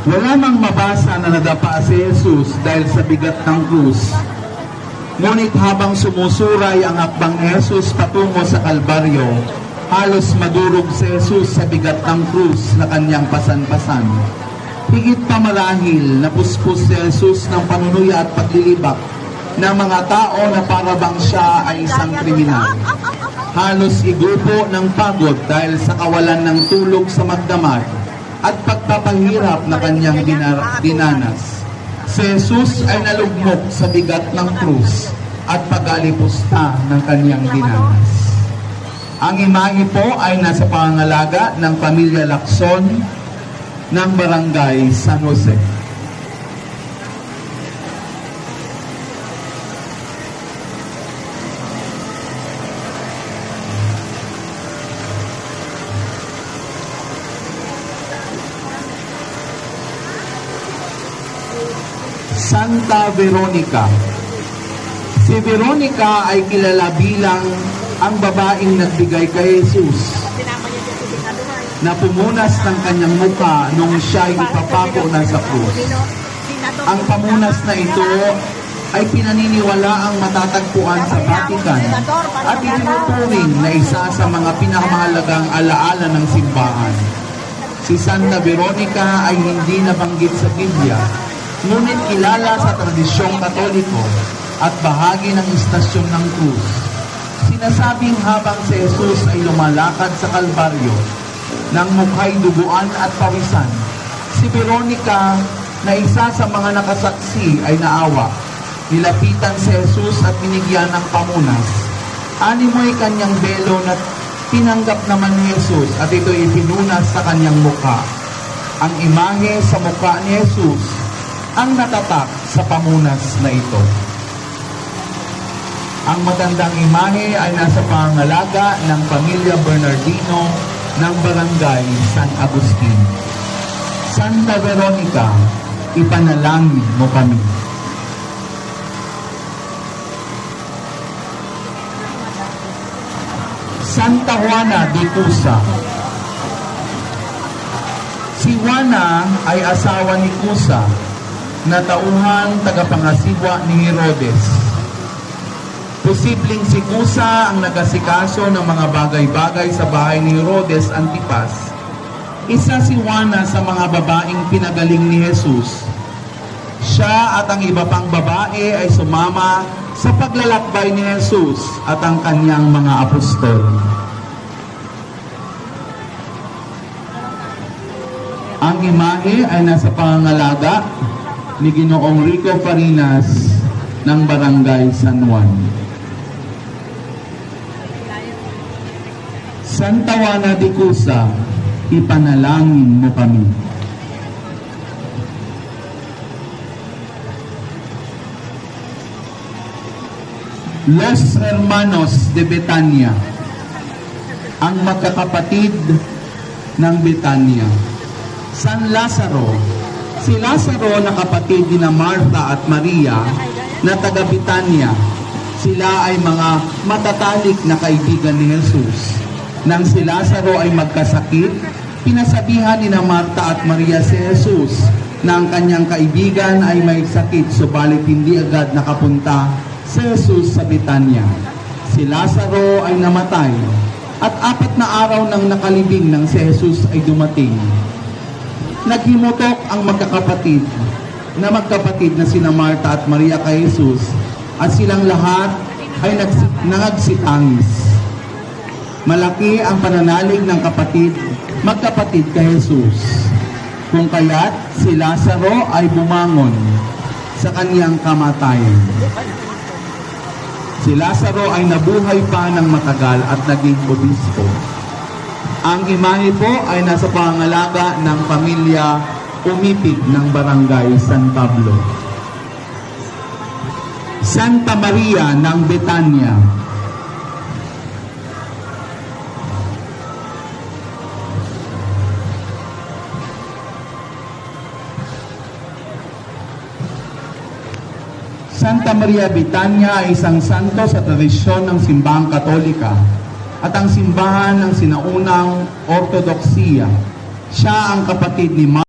Wala mang mabasa na nadapa si Jesus dahil sa bigat ng krus. Ngunit habang sumusuray ang hakbang ni Jesus patungo sa Kalbaryo, halos madurog si Jesus sa bigat ng krus na kanyang pasan-pasan. Higit pa marahil napuspos si Jesus ng panunuya at paglilibak ng mga tao na para bang siya ay isang kriminal. Halos igupo ng pagod dahil sa kawalan ng tulog sa magdamag at pagpapahirap na kanyang dinanas. Si Jesus ay nalugmok sa bigat ng krus at pag-alipusta ng kanyang dinanas. Ang imahe po ay nasa pangangalaga ng pamilya Lacson ng Barangay San Jose. Santa Veronica. Si Veronica ay kilala bilang ang babaeng nagbigay kay Jesus na pumunas ng kanyang mukha nung siya ay ipapako na sa krus. Ang pamunas na ito ay pinaniniwala ang matatagpuan sa Vatican at itinuturing na isa sa mga pinakamahalagang alaala ng simbahan. Si Santa Veronica ay hindi nabanggit sa Biblia, ngunit kilala sa tradisyong Katoliko at bahagi ng istasyon ng krus. Sinasabing habang si Jesus ay lumalakad sa Kalbaryo, ng mukha'y duguan at pawisan, si Veronica na isa sa mga nakasaksi ay naawa. Nilapitan si Jesus at binigyan ng pamunas. Animoy kanyang belo na tinanggap naman ni Jesus at ito'y pinunas sa kanyang mukha. Ang imahe sa mukha ni Jesus ang natatak sa pamunas na ito. Ang matandang imahe ay nasa pangangalaga ng pamilya Bernardino ng Barangay San Agustin. Santa Veronica, ipanalangin mo kami. Santa Juana de Cusa. Si Juana ay asawa ni Cusa na tauhang tagapangasibwa ni Herodes. Posibleng si Cusa ang nagasikaso ng mga bagay-bagay sa bahay ni Herodes Antipas. Isa si Juana sa mga babaeng pinagaling ni Jesus. Siya at ang iba pang babae ay sumama sa paglalakbay ni Jesus at ang kanyang mga apostol. Ang imahe ay nasa pangangalaga ni Ginoong Rico Farinas ng Barangay San Juan. Santa Juana de Cusa, ipanalangin mo kami. Los Hermanos de Betania, ang magkakapatid ng Betania. San Lazaro. Si Lazaro na kapatid ni Martha at Maria na taga Betania. Sila ay mga matatalik na kaibigan ni Jesus. Nang si Lazaro ay magkasakit, pinasabihan ni Martha at Maria si Jesus na ang kanyang kaibigan ay may sakit, subalit hindi agad nakapunta si Jesus sa Betania. Si Lazaro ay namatay at 4 na araw nang nakalibing nang si Jesus ay dumating. Naghimutok ang magkakapatid na sina Martha at Maria kay Jesus at silang lahat ay nagsitangis. Malaki ang pananalig ng magkapatid kay Jesus. Kung kaya't si Lazaro ay bumangon sa kaniyang kamatayan. Si Lazaro ay nabuhay pa ng matagal at naging obispo. Ang imahe po ay nasa pangangalaga ng pamilya Umipig ng Barangay San Pablo. Santa Maria ng Betania. Santa Maria Betania ay isang santo sa tradisyon ng simbahang Katolika at ang simbahan ng sinaunang Ortodoksiya. Siya ang kapatid ni